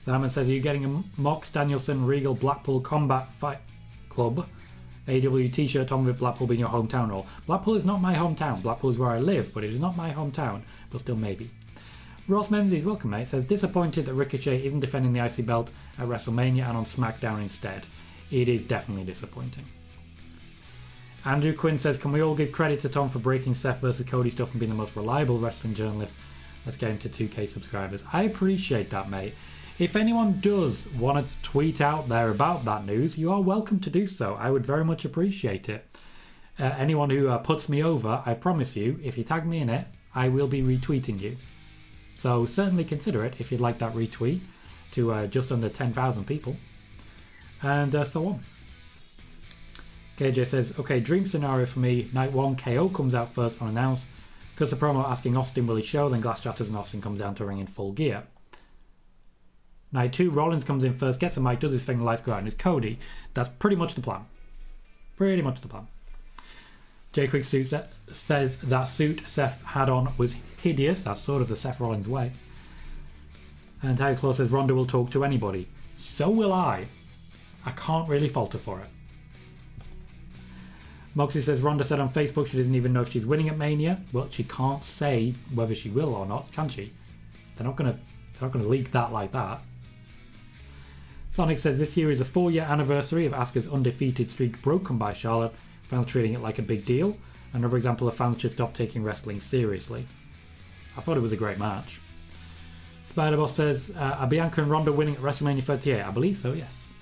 Simon says, are you getting a Mox Danielson Regal Blackpool Combat Fight Club AW t-shirt Tom with Blackpool being your hometown role? Blackpool is not my hometown. Blackpool is where I live, but it is not my hometown. But still maybe. Ross Menzies, welcome mate, says disappointed that Ricochet isn't defending the IC belt at WrestleMania and on SmackDown instead. It is definitely disappointing. Andrew Quinn says, can we all give credit to Tom for breaking Seth versus Cody stuff and being the most reliable wrestling journalist? Let's get him to 2k subscribers. I appreciate that, mate. If anyone does want to tweet out there about that news, you are welcome to do so. I would very much appreciate it. Anyone who puts me over, I promise you, if you tag me in it, I will be retweeting you. So certainly consider it if you'd like that retweet to just under 10,000 people. And so on. KJ says, okay, dream scenario for me. Night 1, KO comes out first unannounced. Because the promo asking Austin will he show, then glass shatters and Austin comes down to ring in full gear. Night 2, Rollins comes in first, gets a mic, does his thing, the lights go out, and it's Cody. That's pretty much the plan. Pretty much the plan. J Quick Suit says that suit Seth had on was hideous. That's sort of the Seth Rollins way. And Tiger Claw says Ronda will talk to anybody. So will I. I can't really falter for it. Moxie says Ronda said on Facebook she doesn't even know if she's winning at Mania. Well, she can't say whether she will or not, can she? They're not gonna leak that like that. Sonic says this year is a 4-year anniversary of Asuka's undefeated streak broken by Charlotte. Fans treating it like a big deal. Another example of fans should stop taking wrestling seriously. I thought it was a great match. Spider-Boss says, are Bianca and Ronda winning at WrestleMania 38? I believe so, yes.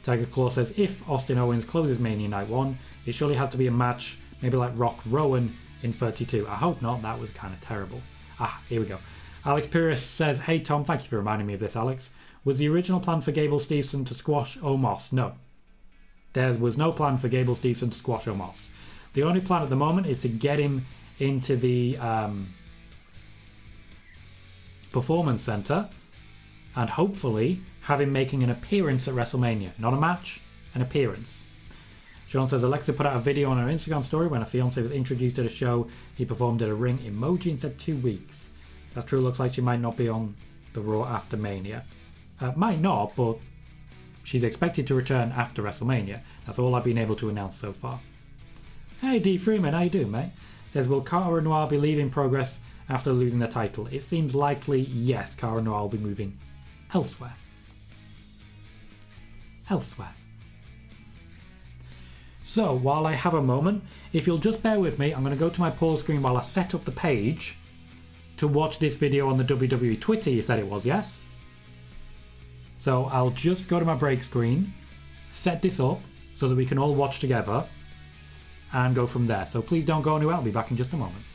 Tiger Claw says, if Austin Owens closes Mania Night 1, it surely has to be a match, maybe like Rock Rowan in 32. I hope not, that was kind of terrible. Here we go. Alex Pires says, hey Tom, thank you for reminding me of this, Alex. Was the original plan for Gable Steveson to squash Omos? No. There was no plan for Gable Steveson to squash Omos. The only plan at the moment is to get him into the Performance Center and hopefully have him making an appearance at WrestleMania. Not a match, an appearance. Sean says Alexa put out a video on her Instagram story when her fiance was introduced at a show. He performed at a ring emoji and said 2 weeks. That's true, looks like she might not be on the Raw after Mania. Might not, but she's expected to return after WrestleMania. That's all I've been able to announce so far. Hey D Freeman, how you doing, mate? Says, will Cara Noir be leaving Progress after losing the title? It seems likely, yes, Cara Noir will be moving elsewhere. So, while I have a moment, if you'll just bear with me, I'm going to go to my pause screen while I set up the page to watch this video on the WWE Twitter, you said it was, yes? So I'll just go to my break screen, set this up so that we can all watch together and go from there. So please don't go anywhere, I'll be back in just a moment.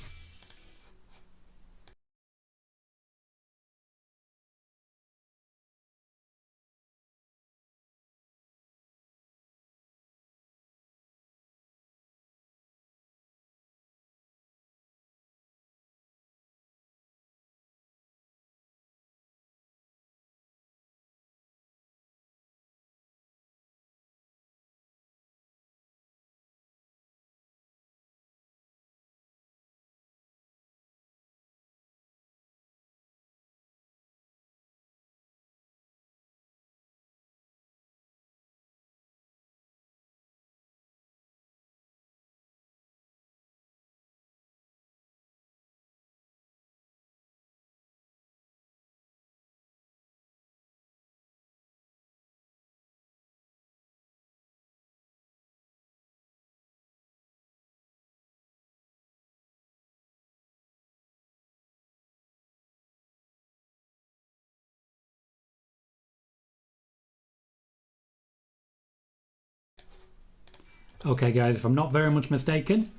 Okay, guys, if I'm not very much mistaken,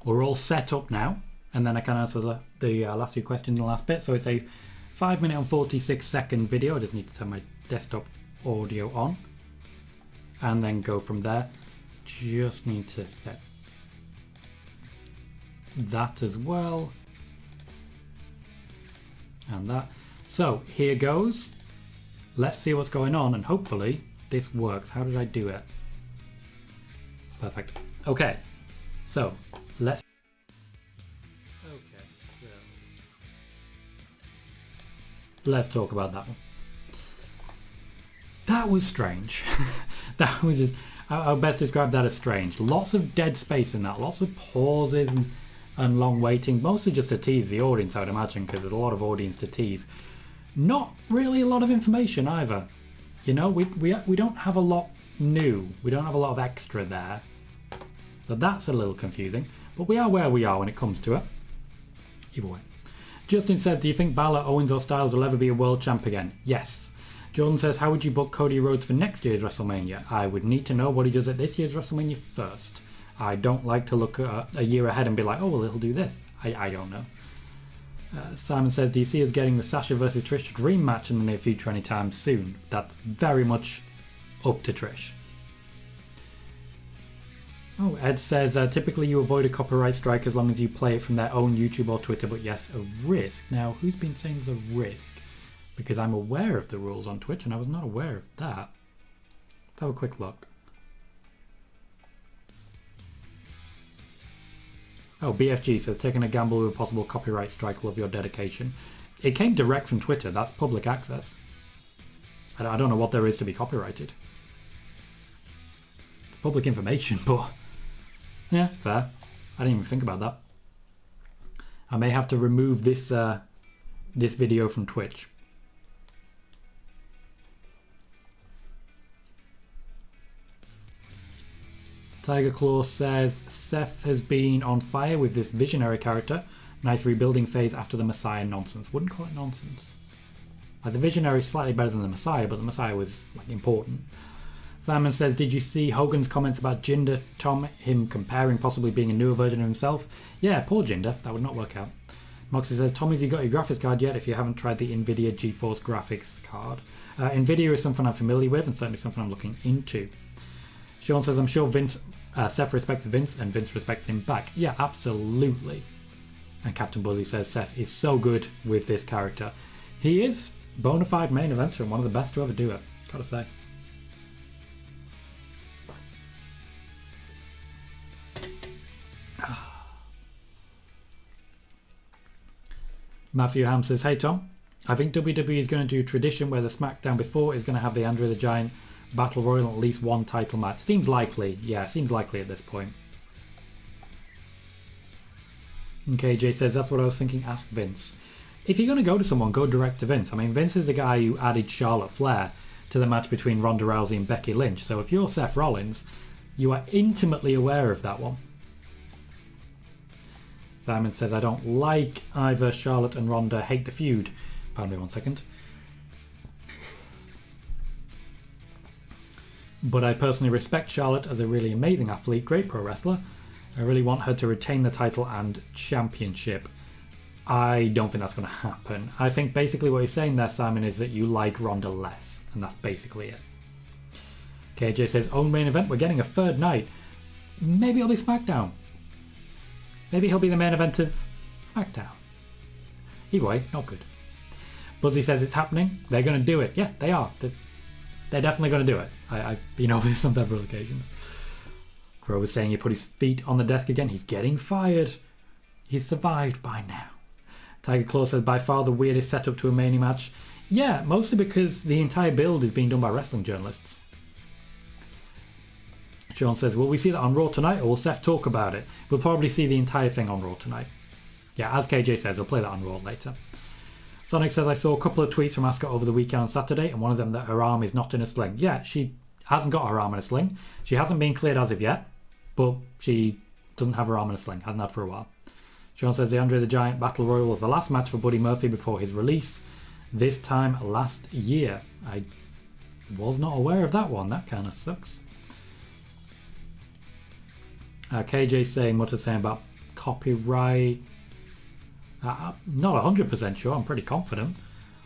we're all set up now. And then I can answer the last few questions in the last bit. So it's a 5-minute and 46-second video. I just need to turn my desktop audio on. And then go from there. Just need to set that as well. And that. So here goes. Let's see what's going on, and hopefully this works. How did I do it? Perfect. Okay, so let's. Okay, so let's talk about that one. That was strange. That was just. I'll best describe that as strange. Lots of dead space in that. Lots of pauses and long waiting. Mostly just to tease the audience, I would imagine, because there's a lot of audience to tease. Not really a lot of information either. You know, we don't have a lot new. We don't have a lot of extra there. So that's a little confusing. But we are where we are when it comes to it. Either way. Justin says, do you think Balor, Owens or Styles will ever be a world champ again? Yes. Jordan says, how would you book Cody Rhodes for next year's WrestleMania? I would need to know what he does at this year's WrestleMania first. I don't like to look a year ahead and be like, oh, well, he'll do this. I don't know. Simon says, do you see us getting the Sasha versus Trish dream match in the near future anytime soon? That's very much up to Trish. Oh, Ed says, typically you avoid a copyright strike as long as you play it from their own YouTube or Twitter, but yes, a risk. Now, who's been saying there's a risk? Because I'm aware of the rules on Twitch and I was not aware of that. Let's have a quick look. Oh, BFG says, taking a gamble with a possible copyright strike, love your dedication. It came direct from Twitter, that's public access. I don't know what there is to be copyrighted. It's public information, but yeah, fair. I didn't even think about that. I may have to remove this this video from Twitch. Tiger Claw says, Seth has been on fire with this visionary character. Nice rebuilding phase after the Messiah nonsense. Wouldn't call it nonsense. Like, the visionary is slightly better than the Messiah, but the Messiah was like important. Simon says, did you see Hogan's comments about Jinder, Tom, him comparing possibly being a newer version of himself? Yeah, poor Jinder. That would not work out. Moxie says, Tom, have you got your graphics card yet if you haven't tried the NVIDIA GeForce graphics card? NVIDIA is something I'm familiar with and certainly something I'm looking into. Sean says, I'm sure Seth respects Vince and Vince respects him back. Yeah, absolutely. And Captain Buzzy says, Seth is so good with this character. He is bona fide main eventer and one of the best to ever do it. Gotta say. Matthew Ham says, hey Tom, I think WWE is going to do tradition where the SmackDown before is going to have the Andre the Giant Battle Royal and at least one title match. Seems likely. Yeah, seems likely at this point. And KJ says, that's what I was thinking, ask Vince. If you're going to go to someone, go direct to Vince. I mean, Vince is the guy who added Charlotte Flair to the match between Ronda Rousey and Becky Lynch. So if you're Seth Rollins, you are intimately aware of that one. Simon says, I don't like either Charlotte and Ronda, hate the feud. Pardon me 1 second. But I personally respect Charlotte as a really amazing athlete, great pro wrestler. I really want her to retain the title and championship. I don't think that's going to happen. I think basically what you're saying there, Simon, is that you like Ronda less. And that's basically it. KJ says, own main event, we're getting a third night. Maybe it'll be SmackDown. Maybe he'll be the main event of SmackDown. Either way, not good. Buzzy says it's happening. They're going to do it. Yeah, they are. They're definitely going to do it. I've been over this on several occasions. Crow was saying he put his feet on the desk again. He's getting fired. He's survived by now. Tiger Claw says, by far the weirdest setup to a Mania match. Yeah, mostly because the entire build is being done by wrestling journalists. Sean says, will we see that on Raw tonight or will Seth talk about it? We'll probably see the entire thing on Raw tonight. Yeah, as KJ says, I'll play that on Raw later. Sonic says, I saw a couple of tweets from Asuka over the weekend on Saturday, and one of them that her arm is not in a sling. Yeah, she hasn't got her arm in a sling. She hasn't been cleared as of yet, but she doesn't have her arm in a sling. Hasn't had for a while. Sean says, the Andre the Giant Battle Royal was the last match for Buddy Murphy before his release this time last year. I was not aware of that one. That kind of sucks. KJ saying what to say about copyright. Not 100% sure, I'm pretty confident.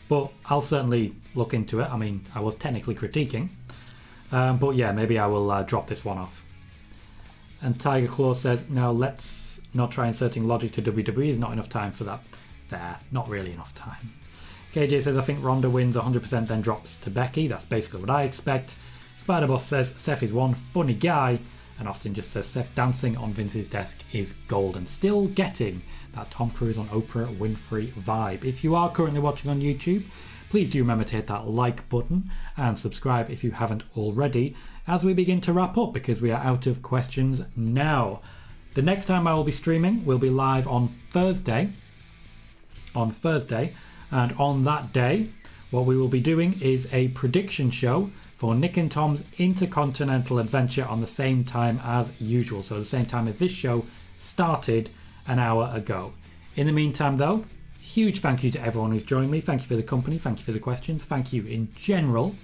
But I'll certainly look into it. I mean, I was technically critiquing. But yeah, maybe I will drop this one off. And Tiger Claw says, now let's not try inserting logic to WWE. There's not enough time for that. Fair, not really enough time. KJ says, I think Ronda wins 100% then drops to Becky. That's basically what I expect. Spider-Boss says, Seth is one funny guy. And Austin just says, Seth dancing on Vince's desk is gold. And still getting that Tom Cruise on Oprah Winfrey vibe. If you are currently watching on YouTube, please do remember to hit that like button and subscribe if you haven't already as we begin to wrap up, because we are out of questions now. The next time I will be streaming will be live on Thursday. And on that day, what we will be doing is a prediction show for Nick and Tom's Intercontinental Adventure on the same time as usual. So the same time as this show started an hour ago. In the meantime though, huge thank you to everyone who's joined me. Thank you for the company, thank you for the questions, thank you in general.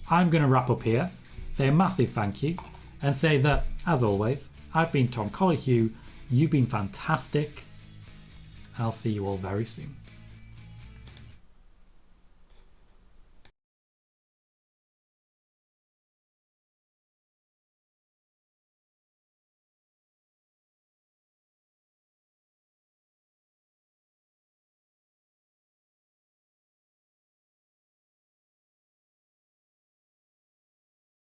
I'm going to wrap up here, say a massive thank you, and say that, as always, I've been Tom Colliehue, you've been fantastic, I'll see you all very soon.